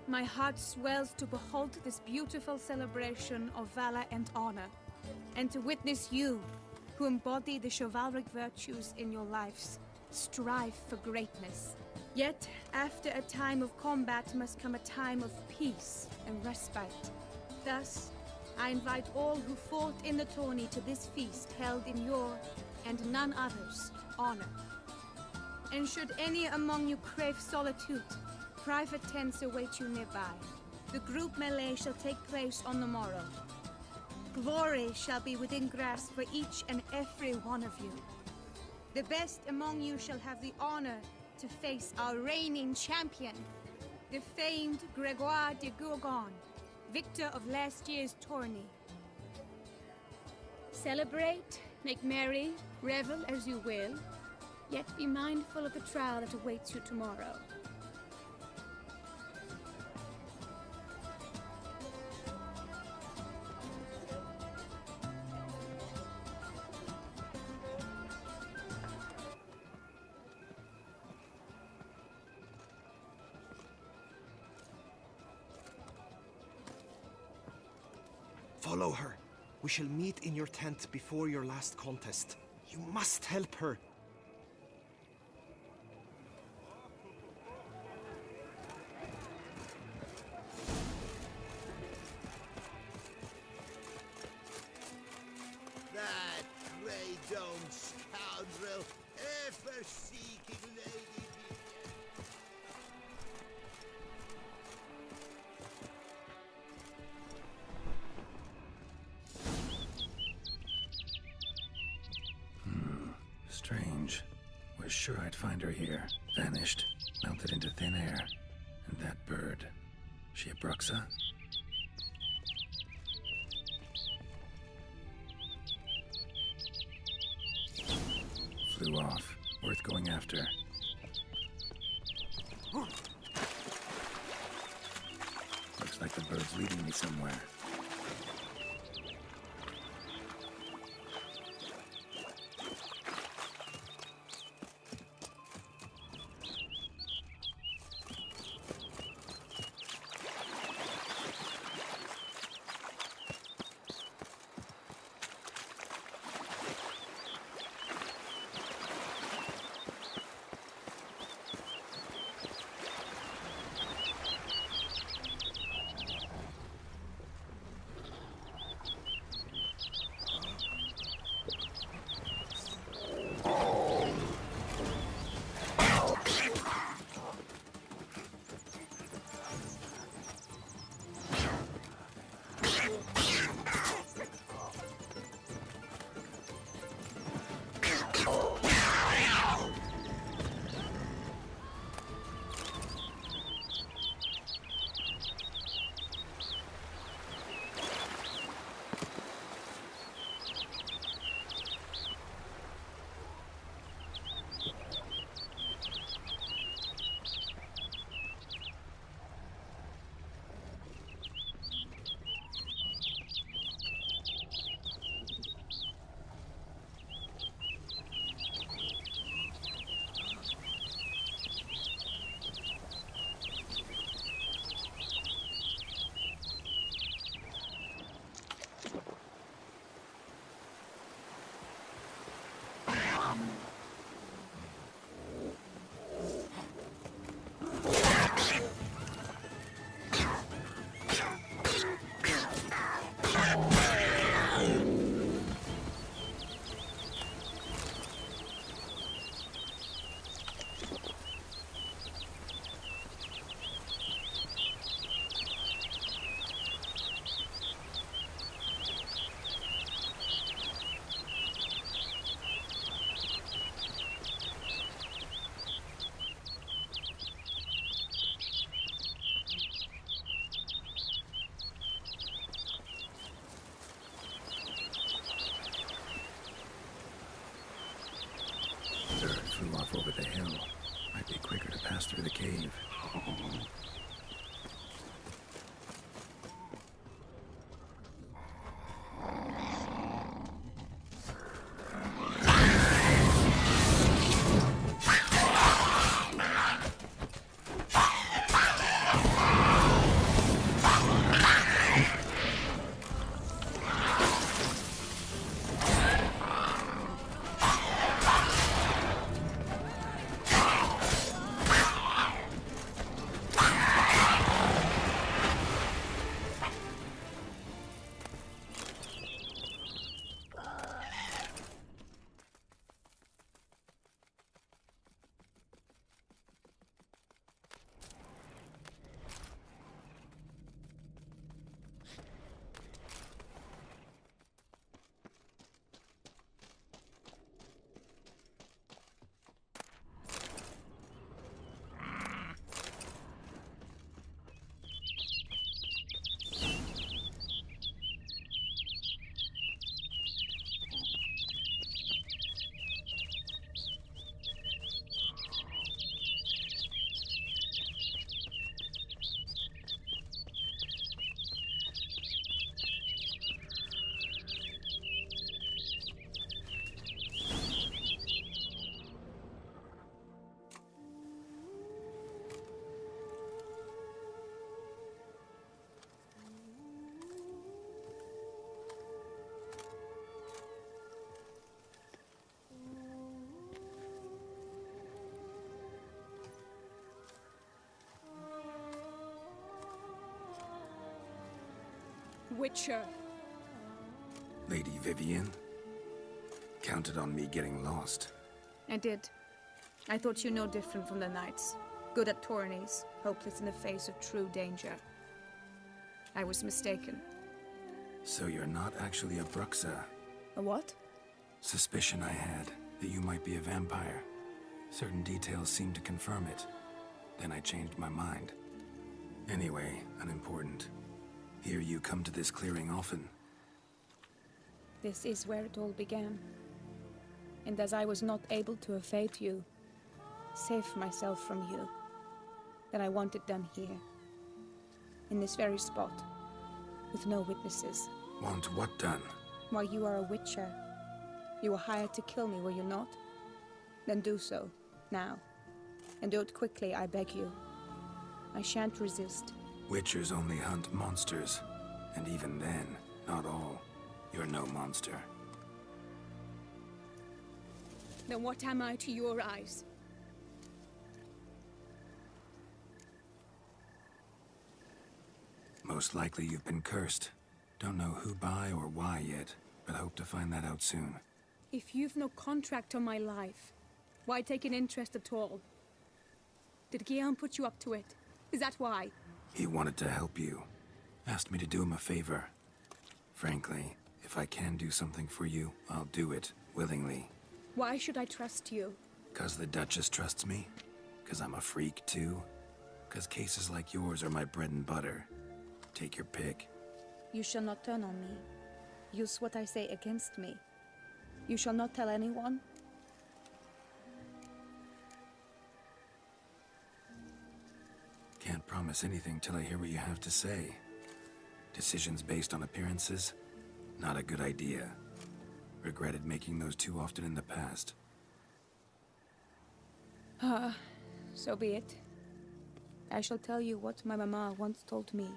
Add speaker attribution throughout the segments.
Speaker 1: My heart swells to behold this beautiful celebration of valor and honor, and to witness you, who embody the chivalric virtues in your lives, strive for greatness. Yet, after a time of combat must come a time of peace and respite. Thus, I invite all who fought in the tourney to this feast held in your, and none other's, honor. And should any among you crave solitude, private tents await you nearby. The group melee shall take place on the morrow. Glory shall be within grasp for each and every one of you. The best among you shall have the honor to face our reigning champion, the famed Gregoire de Gourgon, victor of last year's tourney. Celebrate, make merry, revel as you will, yet be mindful of the trial that awaits you tomorrow.
Speaker 2: Follow her. We shall meet in your tent before your last contest. You must help her.
Speaker 3: That grey-domed scoundrel, ever-seeking lady.
Speaker 4: Strange. Was sure I'd find her here. Vanished. Melted into thin air. And that bird. She a Bruxa? Flew off. Worth going after. Looks like the bird's leading me somewhere. Flew off over the hill. Might be quicker to pass through the cave.
Speaker 1: Witcher.
Speaker 4: Lady Vivian? Counted on me getting lost.
Speaker 1: I did. I thought you no different from the knights. Good at tourneys, hopeless in the face of true danger. I was mistaken.
Speaker 4: So you're not actually a Bruxa?
Speaker 1: A what?
Speaker 4: Suspicion I had, that you might be a vampire. Certain details seemed to confirm it. Then I changed my mind. Anyway, unimportant. Hear you come to this clearing often.
Speaker 1: This is where it all began. And as I was not able to evade you, save myself from you, then I want it done here. In this very spot. With no witnesses.
Speaker 4: Want what done?
Speaker 1: Why, you are a witcher. You were hired to kill me, were you not? Then do so, now. And do it quickly, I beg you. I shan't resist.
Speaker 4: Witchers only hunt monsters. And even then, not all. You're no monster.
Speaker 1: Then what am I to your eyes?
Speaker 4: Most likely you've been cursed. Don't know who by or why yet, but hope to find that out soon.
Speaker 1: If you've no contract on my life, why take an interest at all? Did Guillaume put you up to it? Is that why?
Speaker 4: He wanted to help you. Asked me to do him a favor. Frankly, if I can do something for you, I'll do it, willingly.
Speaker 1: Why should I trust you?
Speaker 4: 'Cause the Duchess trusts me? 'Cause I'm a freak, too? 'Cause cases like yours are my bread and butter. Take your pick.
Speaker 1: You shall not turn on me. Use what I say against me. You shall not tell anyone.
Speaker 4: Can't promise anything till I hear what you have to say. Decisions based on appearances? Not a good idea. Regretted making those too often in the past.
Speaker 1: So be it. I shall tell you what my mama once told me.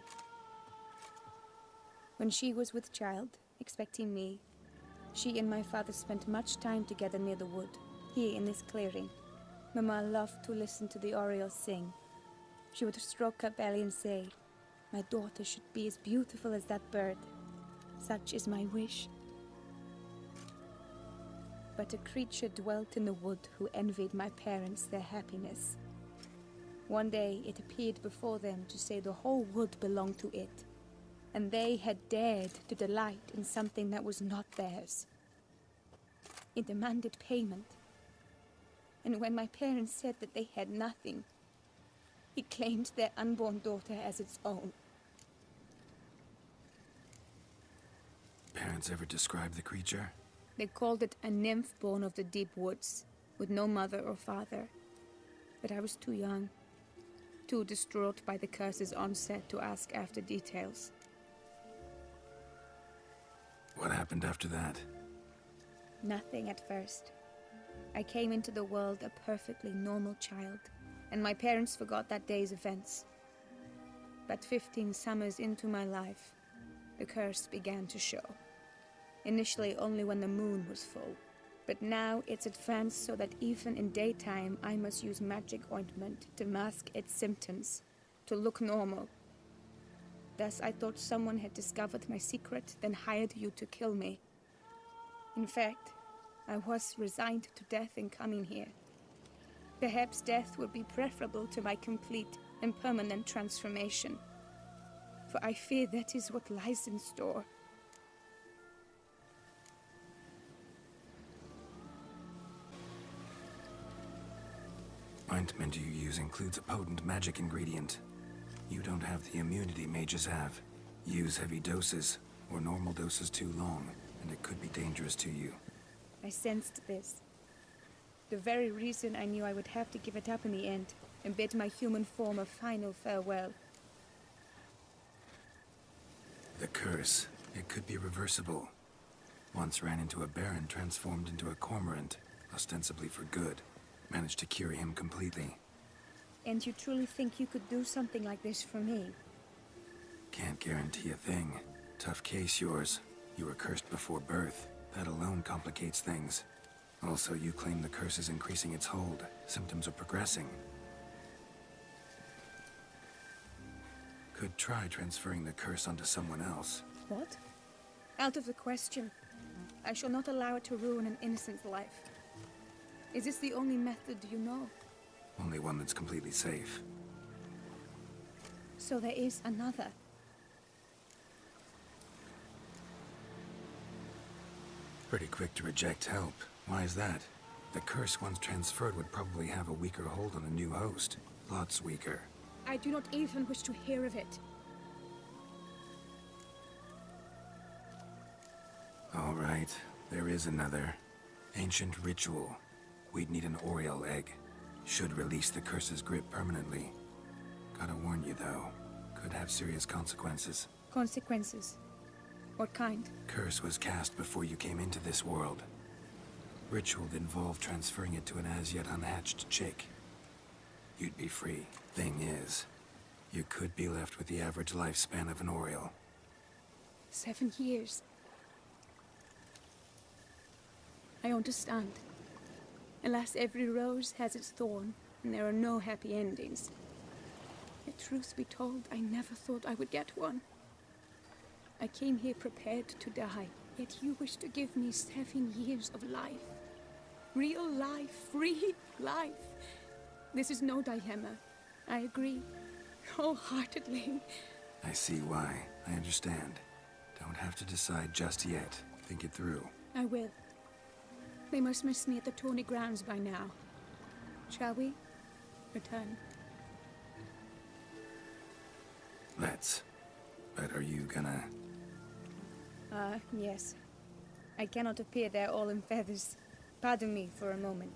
Speaker 1: When she was with child, expecting me, she and my father spent much time together near the wood, here in this clearing. Mama loved to listen to the orioles sing. She would stroke her belly and say, "My daughter should be as beautiful as that bird. Such is my wish." But a creature dwelt in the wood who envied my parents their happiness. One day it appeared before them to say the whole wood belonged to it, and they had dared to delight in something that was not theirs. It demanded payment. And when my parents said that they had nothing, it claimed their unborn daughter as its own.
Speaker 4: Parents ever describe the creature?
Speaker 1: They called it a nymph born of the deep woods, with no mother or father. But I was too young, too distraught by the curse's onset to ask after details.
Speaker 4: What happened after that?
Speaker 1: Nothing at first. I came into the world a perfectly normal child, and my parents forgot that day's events. But 15 summers into my life, the curse began to show. Initially only when the moon was full, but now it's advanced so that even in daytime I must use magic ointment to mask its symptoms, to look normal. Thus I thought someone had discovered my secret, then hired you to kill me. In fact, I was resigned to death in coming here. Perhaps death would be preferable to my complete and permanent transformation, for I fear that is what lies in store.
Speaker 4: Ointment you use includes a potent magic ingredient. You don't have the immunity mages have. Use heavy doses, or normal doses too long, and it could be dangerous to you.
Speaker 1: I sensed this. The very reason I knew I would have to give it up in the end, and bid my human form a final farewell.
Speaker 4: The curse, it could be reversible. Once ran into a baron transformed into a cormorant, ostensibly for good. Managed to cure him completely.
Speaker 1: And you truly think you could do something like this for me?
Speaker 4: Can't guarantee a thing. Tough case, yours. You were cursed before birth. That alone complicates things. Also, you claim the curse is increasing its hold. Symptoms are progressing. Could try transferring the curse onto someone else.
Speaker 1: What? Out of the question. I shall not allow it to ruin an innocent's life. Is this the only method you know?
Speaker 4: Only one that's completely safe.
Speaker 1: So there is another.
Speaker 4: Pretty quick to reject help. Why is that? The curse once transferred would probably have a weaker hold on a new host. Lots weaker.
Speaker 1: I do not even wish to hear of it.
Speaker 4: All right, there is another. Ancient ritual. We'd need an Oriole egg. Should release the curse's grip permanently. Gotta warn you though, could have serious consequences.
Speaker 1: Consequences? What kind?
Speaker 4: Curse was cast before you came into this world. Ritual involved transferring it to an as-yet unhatched chick. You'd be free. Thing is, you could be left with the average lifespan of an Oriole.
Speaker 1: 7 years. I understand. Alas, every rose has its thorn, and there are no happy endings. Yet, truth be told, I never thought I would get one. I came here prepared to die, yet you wish to give me 7 years of life. Real life, free life. This is no dilemma. I agree, wholeheartedly.
Speaker 4: I see why. I understand. Don't have to decide just yet. Think it through.
Speaker 1: I will. They must miss me at the tourney grounds by now. Shall we? Return.
Speaker 4: Let's. But are you gonna...
Speaker 1: Yes. I cannot appear there all in feathers. Pardon me for a moment.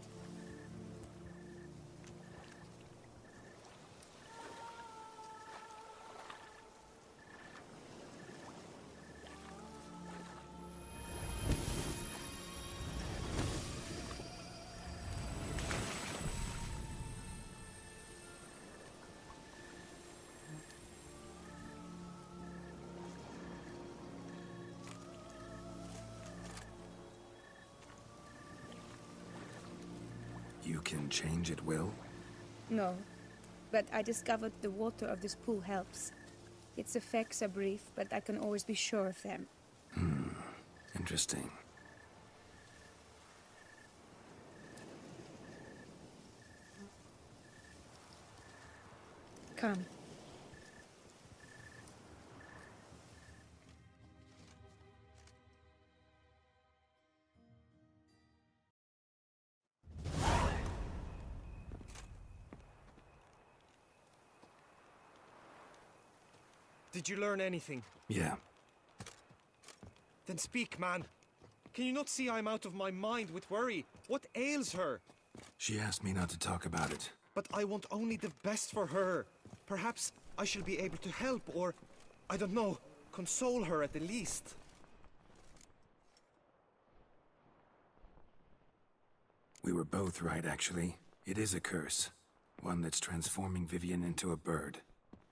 Speaker 4: You can change at will?
Speaker 1: No, but I discovered the water of this pool helps. Its effects are brief, but I can always be sure of them.
Speaker 4: Interesting.
Speaker 1: Come.
Speaker 2: Did you learn anything?
Speaker 4: Yeah.
Speaker 2: Then speak, man. Can you not see I'm out of my mind with worry? What ails her?
Speaker 4: She asked me not to talk about it.
Speaker 2: But I want only the best for her. Perhaps I shall be able to help or, I don't know, console her at the least.
Speaker 4: We were both right, actually. It is a curse. One that's transforming Vivian into a bird.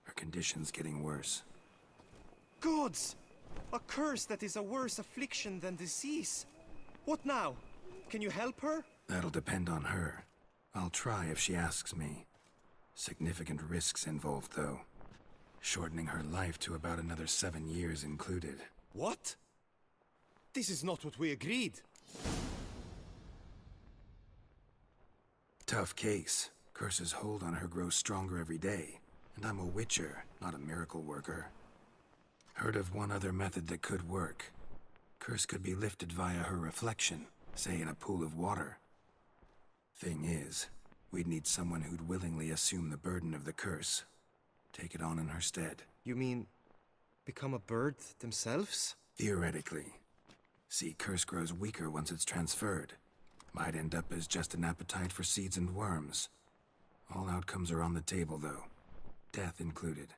Speaker 4: Her condition's getting worse.
Speaker 2: Gods! A curse that is a worse affliction than disease. What now? Can you help her?
Speaker 4: That'll depend on her. I'll try if she asks me. Significant risks involved, though. Shortening her life to about another 7 years included.
Speaker 2: What? This is not what we agreed.
Speaker 4: Tough case. Curse's hold on her grows stronger every day. And I'm a witcher, not a miracle worker. Heard of one other method that could work. Curse could be lifted via her reflection, say in a pool of water. Thing is, we'd need someone who'd willingly assume the burden of the curse. Take it on in her stead.
Speaker 2: You mean, become a bird themselves?
Speaker 4: Theoretically. See, curse grows weaker once it's transferred. Might end up as just an appetite for seeds and worms. All outcomes are on the table, though. Death included.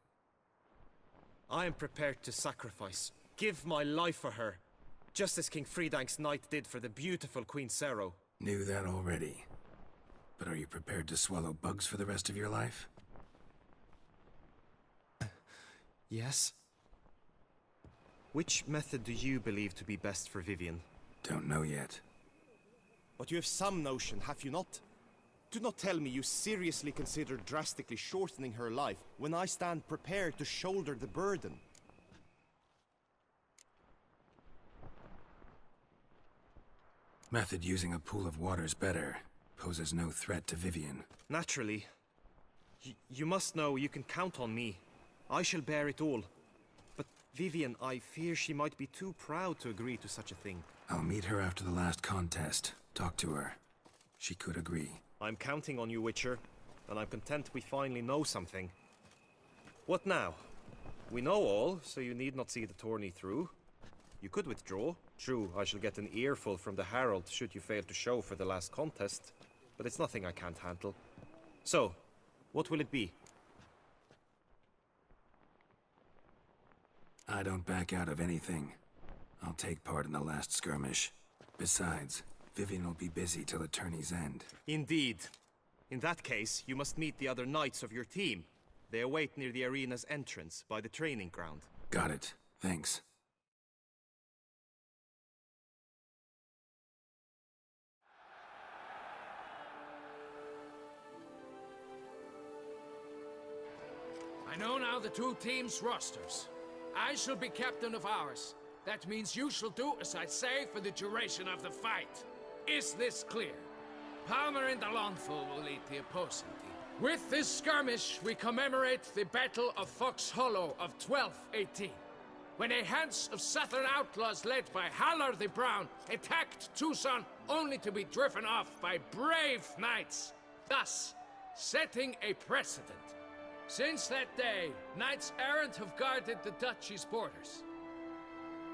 Speaker 2: I am prepared to sacrifice. Give my life for her. Just as King Fridank's knight did for the beautiful Queen Sero.
Speaker 4: Knew that already. But are you prepared to swallow bugs for the rest of your life?
Speaker 2: Yes. Which method do you believe to be best for Vivian?
Speaker 4: Don't know yet.
Speaker 2: But you have some notion, have you not? Do not tell me you seriously consider drastically shortening her life when I stand prepared to shoulder the burden.
Speaker 4: Method using a pool of water's better. Poses no threat to Vivian.
Speaker 2: Naturally. You must know you can count on me. I shall bear it all. But Vivian, I fear she might be too proud to agree to such a thing.
Speaker 4: I'll meet her after the last contest. Talk to her. She could agree.
Speaker 2: I'm counting on you, Witcher. And I'm content we finally know something. What now? We know all, so you need not see the tourney through. You could withdraw. True, I shall get an earful from the Herald should you fail to show for the last contest. But it's nothing I can't handle. So, what will it be?
Speaker 4: I don't back out of anything. I'll take part in the last skirmish. Besides, Vivian will be busy till the tourney's end.
Speaker 2: Indeed. In that case, you must meet the other knights of your team. They await near the arena's entrance, by the training ground.
Speaker 4: Got it. Thanks.
Speaker 5: I know now the two teams' rosters. I shall be captain of ours. That means you shall do as I say for the duration of the fight. Is this clear? Palmer and Alonso will lead the opposing team. With this skirmish, we commemorate the Battle of Fox Hollow of 1218, when a hands of southern outlaws led by Halar the Brown attacked Tucson only to be driven off by brave knights, thus setting a precedent. Since that day, knights errant have guarded the duchy's borders.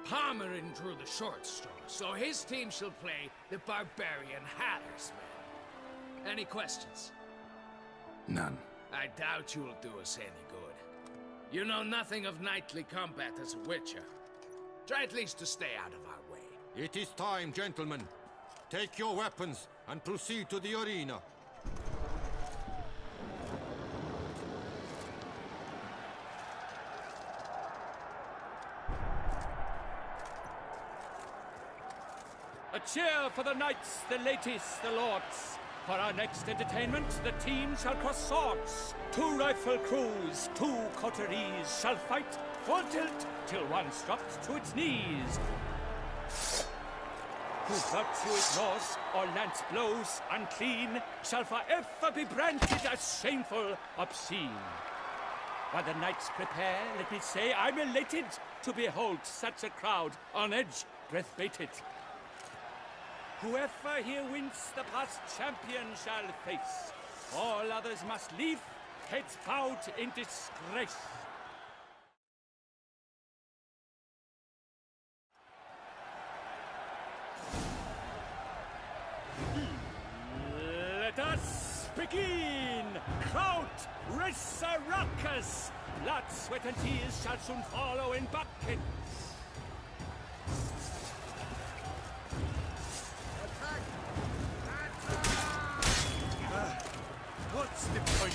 Speaker 5: Palmerin drew the short straw, so his team shall play the barbarian Hatter's men. Any questions?
Speaker 4: None.
Speaker 5: I doubt you'll do us any good. You know nothing of knightly combat as a witcher. Try at least to stay out of our way.
Speaker 6: It is time, gentlemen. Take your weapons and proceed to the arena.
Speaker 7: A cheer for the knights, the ladies, the lords. For our next entertainment, the team shall cross swords. 2 rifle crews, 2 coteries shall fight full tilt till one's dropped to its knees. Who virtue ignores or lance blows unclean shall forever be branded as shameful, obscene. While the knights prepare, let me say I'm elated to behold such a crowd on edge, breath bated. Whoever here wins the past champion shall face. All others must leave, heads bowed in disgrace. Let us begin! Crowd, race a ruckus! Blood, sweat and tears shall soon follow in buckets.
Speaker 2: What's the point?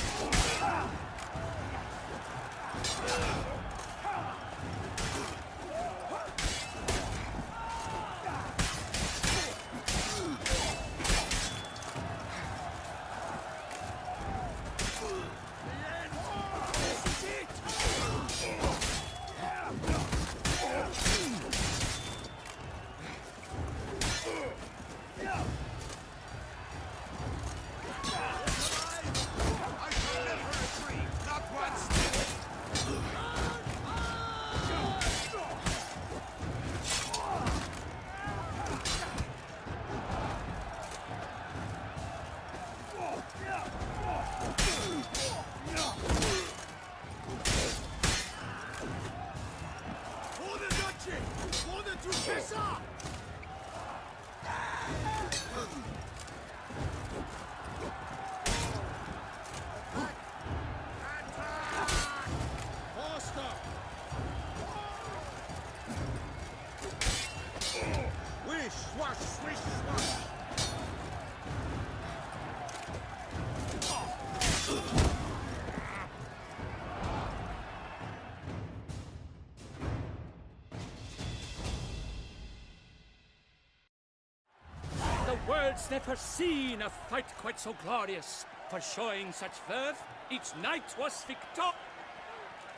Speaker 7: The world's never seen a fight quite so glorious. For showing such verve, each knight was victor.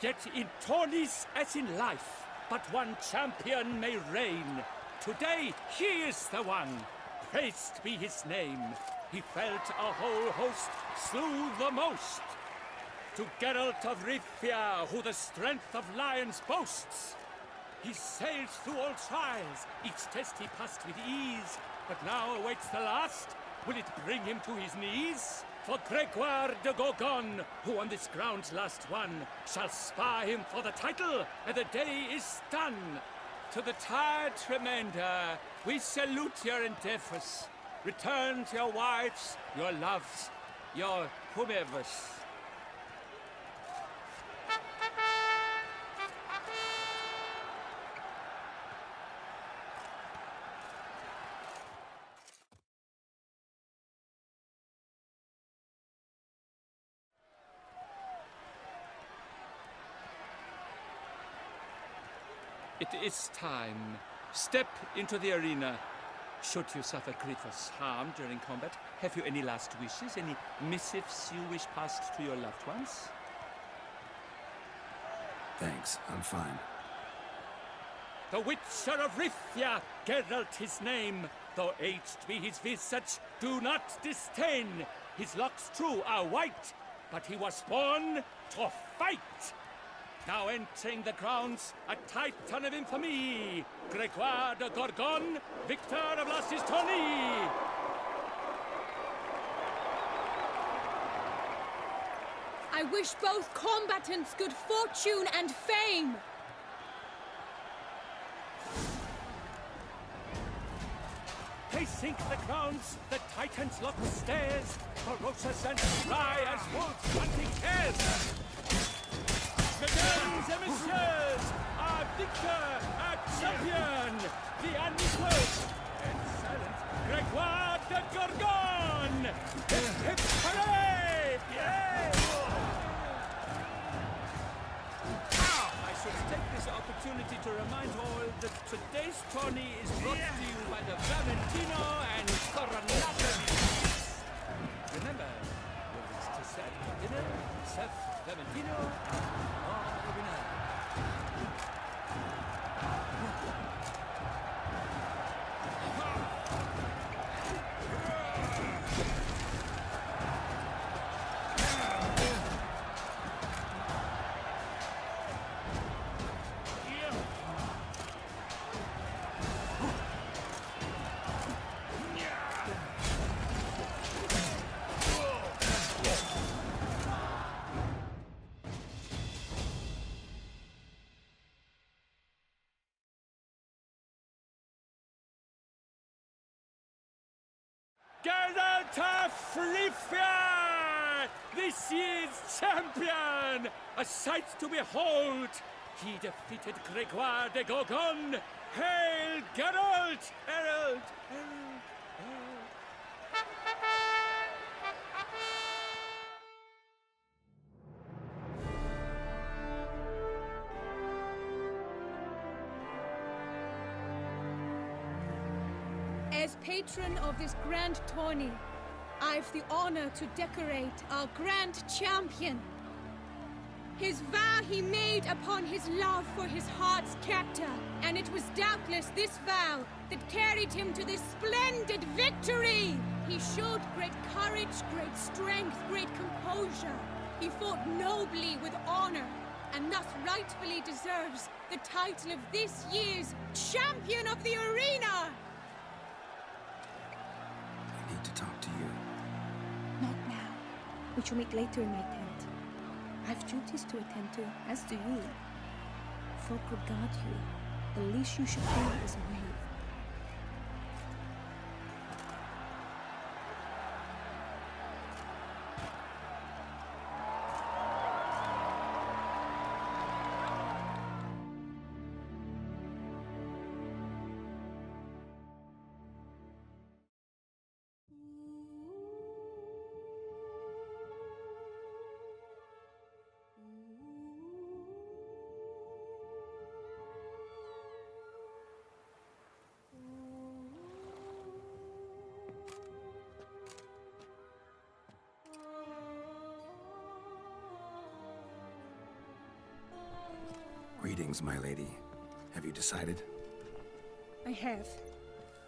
Speaker 7: Yet in tourneys as in life, but one champion may reign. Today, he is the one. praised be his name. He felt a whole host, slew the most. To Geralt of Rivia, who the strength of lions boasts. He sailed through all trials, each test he passed with ease. But now awaits the last. Will it bring him to his knees? For Gregoire de Gorgon, who on this ground last won, shall spar him for the title, and the day is done. To the tired remainder, we salute your endeavors. Return to your wives, your loves, your whomevers. It is time. Step into the arena. Should you suffer grievous harm during combat, have you any last wishes, any missives you wish passed to your loved ones?
Speaker 4: Thanks, I'm fine.
Speaker 7: The Witcher of Rivia, Geralt his name. Though aged be his visage, do not disdain. His locks true are white, but he was born to fight. Now entering the grounds, a titan of infamy, Gregoire de Gorgon, victor of Las's tourney.
Speaker 1: I wish both combatants good fortune and fame.
Speaker 7: They sink the grounds, the titans lock the stairs, ferocious and dry as wolves hunting hares. Mesdames et messieurs, our victor, our champion, the unequaled and silent Gregoire de Gorgon! Hip hip hooray! Yay! I should take this opportunity to remind all that today's tourney is brought to you by the Valentino and Coronata. Remember, what is to serve for dinner, serve Valentino, or the winner. Geralt of Rivia, this year's champion! A sight to behold! He defeated Gregoire de Gorgon! Hail, Geralt! Herald! Herald! Herald!
Speaker 1: As patron of this grand tourney, I've the honor to decorate our grand champion. His vow he made upon his love for his heart's captor, and it was doubtless this vow that carried him to this splendid victory. He showed great courage, great strength, great composure. He fought nobly with honor, and thus rightfully deserves the title of this year's Champion of the Arena!
Speaker 4: I need to talk to you.
Speaker 1: Not now. We shall meet later in my tent. I've duties to attend to, as do you. Folk regard you. The least you should do is wave.
Speaker 4: Greetings, my lady. Have you decided?
Speaker 1: I have.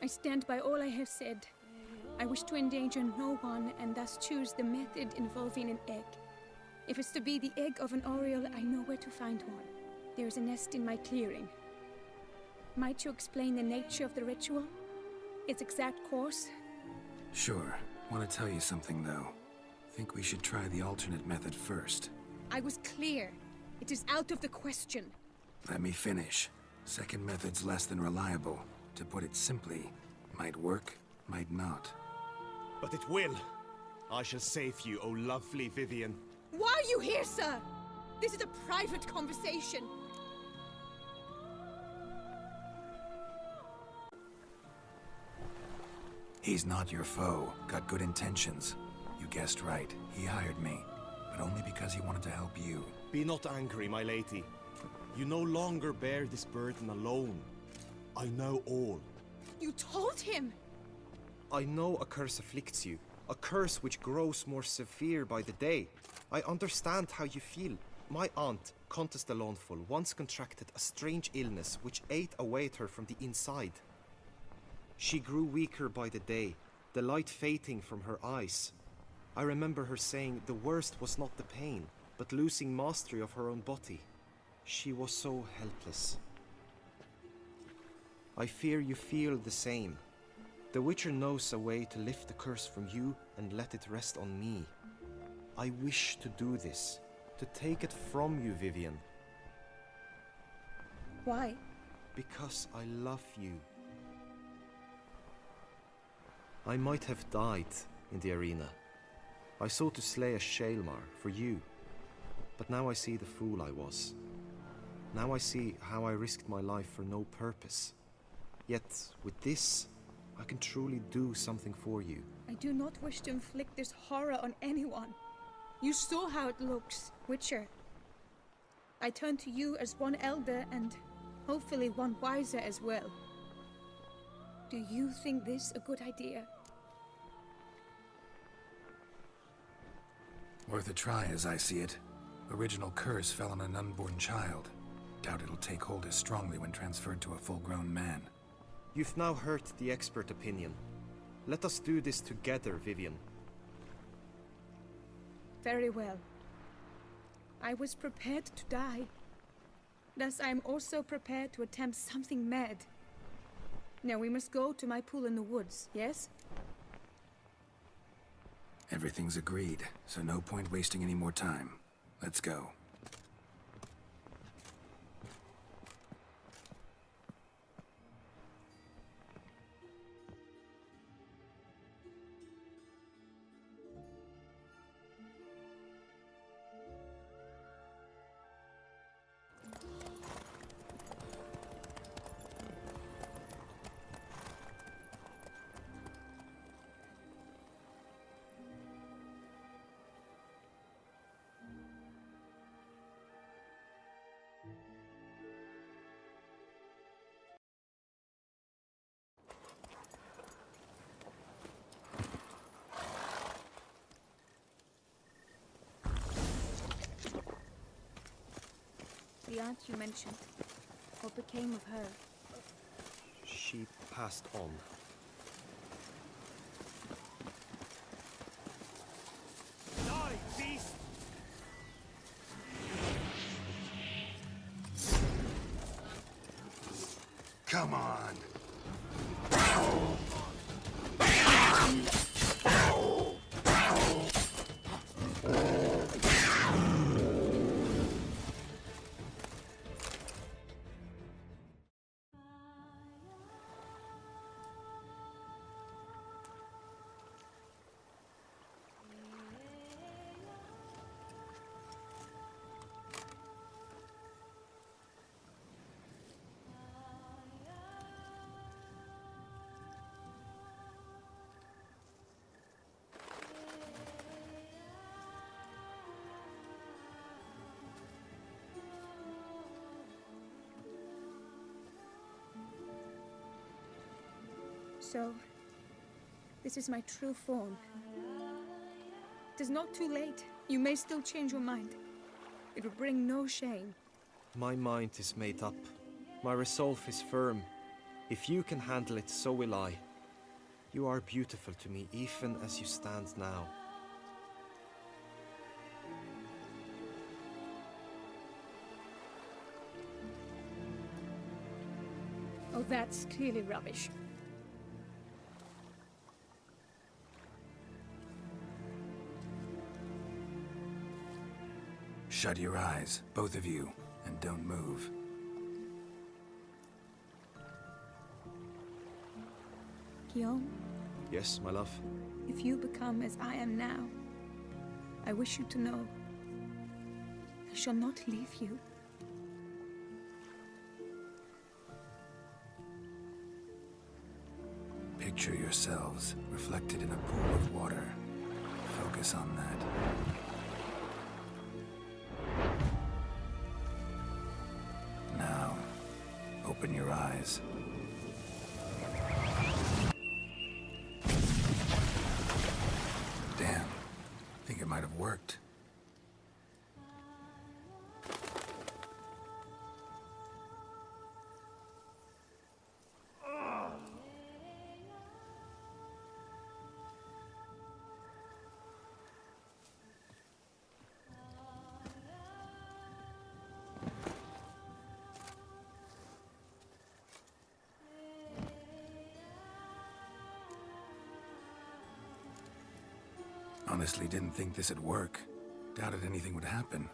Speaker 1: I stand by all I have said. I wish to endanger no one, and thus choose the method involving an egg. If it's to be the egg of an oriole, I know where to find one. There is a nest in my clearing. Might you explain the nature of the ritual? Its exact course?
Speaker 4: Sure. Want to tell you something, though. Think we should try the alternate method first.
Speaker 1: I was clear. It is out of the question.
Speaker 4: Let me finish. Second method's less than reliable. To put it simply, might work, might not.
Speaker 2: But it will. I shall save you, O lovely Vivian.
Speaker 1: Why are you here, sir? This is a private conversation.
Speaker 4: He's not your foe. Got good intentions. You guessed right. He hired me. But only because he wanted to help you.
Speaker 2: Be not angry, my lady. You no longer bear this burden alone. I know all.
Speaker 1: You told him!
Speaker 2: I know a curse afflicts you. A curse which grows more severe by the day. I understand how you feel. My aunt, Countess de Lawnful, once contracted a strange illness which ate away at her from the inside. She grew weaker by the day, the light fading from her eyes. I remember her saying the worst was not the pain, but losing mastery of her own body. She was so helpless. I fear you feel the same. The Witcher knows a way to lift the curse from you and let it rest on me. I wish to do this, to take it from you, Vivian.
Speaker 1: Why?
Speaker 2: Because I love you. I might have died in the arena. I sought to slay a Shaelmar for you. But now I see the fool I was. Now I see how I risked my life for no purpose. Yet, with this, I can truly do something for you.
Speaker 1: I do not wish to inflict this horror on anyone. You saw how it looks, Witcher. I turn to you as one elder and hopefully one wiser as well. Do you think this a good idea?
Speaker 4: Worth a try, as I see it. Original curse fell on an unborn child. Doubt it'll take hold as strongly when transferred to a full-grown man.
Speaker 2: You've now heard the expert opinion. Let us do this together, Vivian.
Speaker 1: Very well. I was prepared to die. Thus I am also prepared to attempt something mad. Now we must go to my pool in the woods, yes?
Speaker 4: Everything's agreed, so no point wasting any more time. Let's go.
Speaker 1: The aunt you mentioned. What became of her?
Speaker 2: She passed on. Die, beast!
Speaker 4: Come on!
Speaker 1: So, this is my true form. It is not too late. You may still change your mind. It will bring no shame.
Speaker 2: My mind is made up. My resolve is firm. If you can handle it, so will I. You are beautiful to me, even as you stand now.
Speaker 1: Oh, that's clearly rubbish.
Speaker 4: Shut your eyes, both of you, and don't move.
Speaker 1: Guillaume,
Speaker 2: Yes, my love?
Speaker 1: if you become as I am now, I wish you to know I shall not leave you.
Speaker 4: Picture yourselves reflected in a pool of water. Focus on that. Now, open your eyes. Damn. Think it might have worked. Honestly, didn't think this'd work. Doubted anything would happen.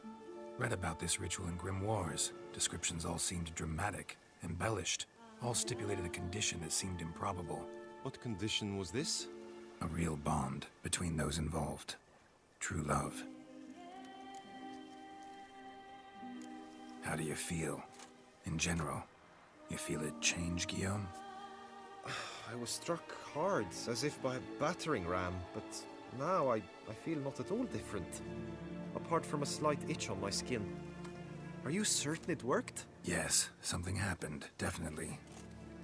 Speaker 4: Read about this ritual in grimoires. Descriptions all seemed dramatic, embellished. All stipulated a condition that seemed improbable.
Speaker 2: What condition was this?
Speaker 4: A real bond between those involved. True love. How do you feel? In general, you feel it change, Guillaume?
Speaker 2: I was struck hard, as if by a battering ram, but now I feel not at all different. Apart from a slight itch on my skin. Are you certain it worked?
Speaker 4: Yes, something happened, definitely.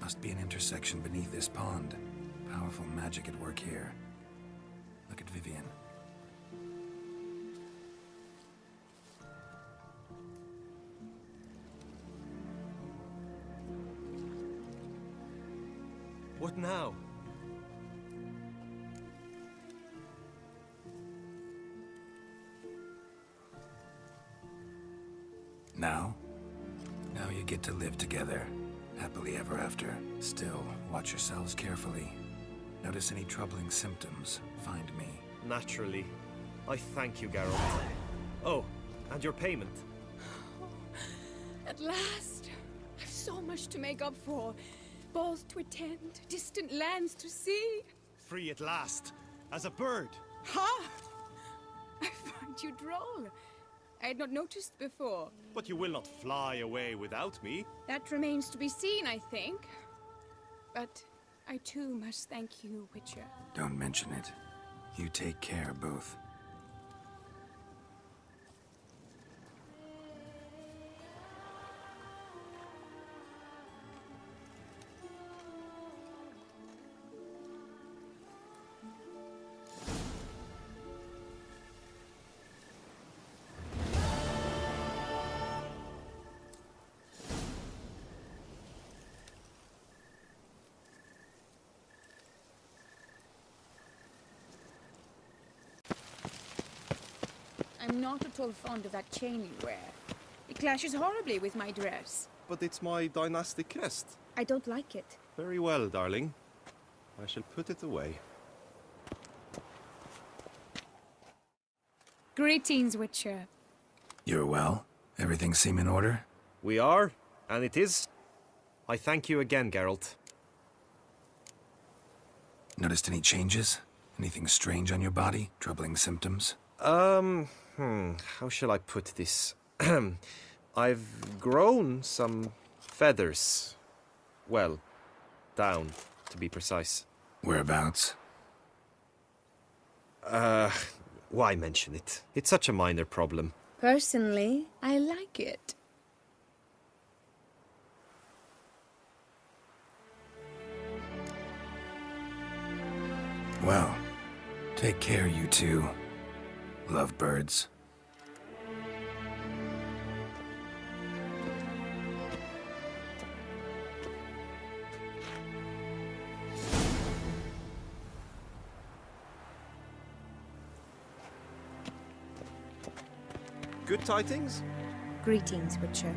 Speaker 4: Must be an intersection beneath this pond. Powerful magic at work here. Look at Vivian.
Speaker 2: What now?
Speaker 4: Now? Now you get to live together. Happily ever after. Still, watch yourselves carefully. Notice any troubling symptoms, find me.
Speaker 2: Naturally. I thank you, Geralt. Oh, and your payment.
Speaker 1: At last! I've so much to make up for. Balls to attend, distant lands to see.
Speaker 2: Free at last, as a bird.
Speaker 1: Ha! I find you droll. I had not noticed before.
Speaker 2: But you will not fly away without me.
Speaker 1: That remains to be seen, I think. But I too must thank you, Witcher.
Speaker 4: Don't mention it. You take care, both.
Speaker 1: I'm not at all fond of that chain you wear. It clashes horribly with my dress.
Speaker 2: But it's my dynastic crest.
Speaker 1: I don't like it.
Speaker 2: Very well, darling. I shall put it away.
Speaker 1: Greetings, Witcher.
Speaker 4: You're well? Everything seem in order?
Speaker 2: We are, and it is. I thank you again, Geralt.
Speaker 4: Noticed any changes? Anything strange on your body? Troubling symptoms?
Speaker 2: How shall I put this? I've grown some feathers. Well, down, to be precise.
Speaker 4: Whereabouts?
Speaker 2: Why mention it? It's such a minor problem.
Speaker 1: Personally, I like it.
Speaker 4: Well, take care, you two. Lovebirds.
Speaker 2: Good tidings?
Speaker 1: Greetings, Witcher.